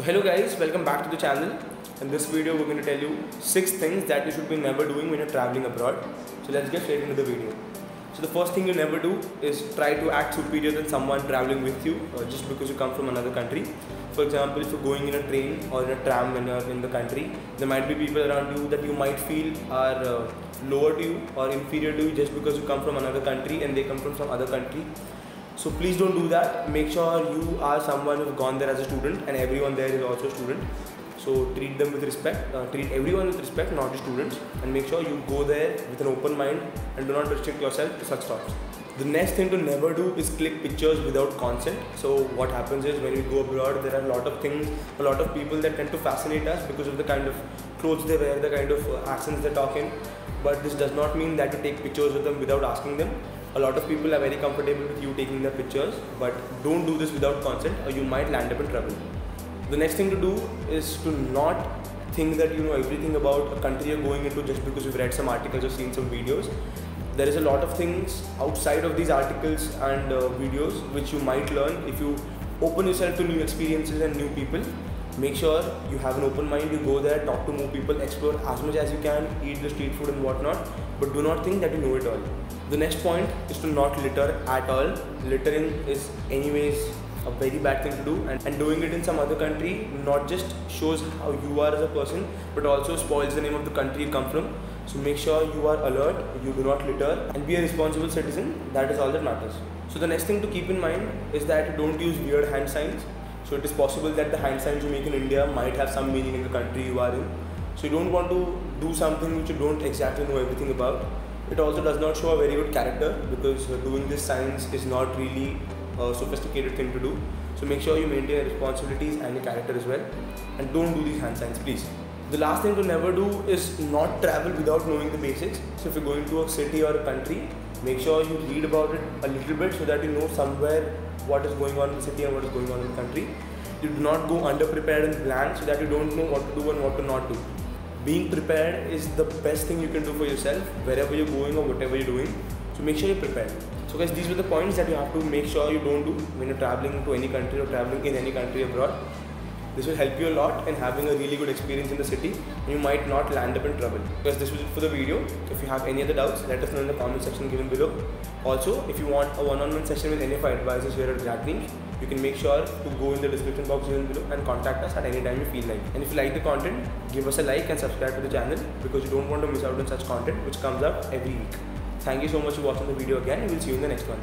So hello guys, welcome back to the channel. In this video we're going to tell you 6 things that you should be never doing when you're traveling abroad. So let's get straight into the video. So the first thing you never do is try to act superior than someone traveling with you just because you come from another country. For example, if you're going in a train or in a tram when you're in the country, there might be people around you that you might feel are lower to you or inferior to you just because you come from another country and they come from some other country. So please don't do that. Make sure you are someone who's gone there as a student and everyone there is also a student. So treat them with respect, treat everyone with respect, not just students, and make sure you go there with an open mind and do not restrict yourself to such thoughts. The next thing to never do is click pictures without consent. So what happens is when we go abroad, there are a lot of things, a lot of people that tend to fascinate us because of the kind of clothes they wear, the kind of accents they talk in. But this does not mean that you take pictures with them without asking them. A lot of people are very comfortable with you taking their pictures, but don't do this without consent or you might land up in trouble. The next thing to do is to not think that you know everything about a country you're going into just because you've read some articles or seen some videos. There is a lot of things outside of these articles and videos which you might learn if you open yourself to new experiences and new people. Make sure you have an open mind, you go there, talk to more people, explore as much as you can, eat the street food and whatnot, but do not think that you know it all. The next point is to not litter at all. Littering is anyways a very bad thing to do, and doing it in some other country not just shows how you are as a person but also spoils the name of the country you come from. So make sure you are alert, you do not litter and be a responsible citizen. That is all that matters. So the next thing to keep in mind is that don't use weird hand signs. So it is possible that the hand signs you make in India might have some meaning in the country you are in. So you don't want to do something which you don't exactly know everything about. It also does not show a very good character because doing this signs is not really a sophisticated thing to do. So make sure you maintain your responsibilities and your character as well, and don't do these hand signs, please. The last thing to never do is not travel without knowing the basics. So if you're going to a city or a country, make sure you read about it a little bit so that you know somewhere what is going on in the city and what is going on in the country. You do not go underprepared and blank so that you don't know what to do and what to not do. Being prepared is the best thing you can do for yourself wherever you're going or whatever you're doing. So make sure you're prepared. So guys, these were the points that you have to make sure you don't do when you're traveling to any country or traveling in any country abroad. This will help you a lot in having a really good experience in the city, and you might not land up in trouble. Because this was it for the video. If you have any other doubts, let us know in the comment section given below. Also, if you want a one-on-one session with any of our advisors here at Grad-Niche, you can make sure to go in the description box given below and contact us at any time you feel like. And if you like the content, give us a like and subscribe to the channel because you don't want to miss out on such content which comes up every week. Thank you so much for watching the video again, and we'll see you in the next one.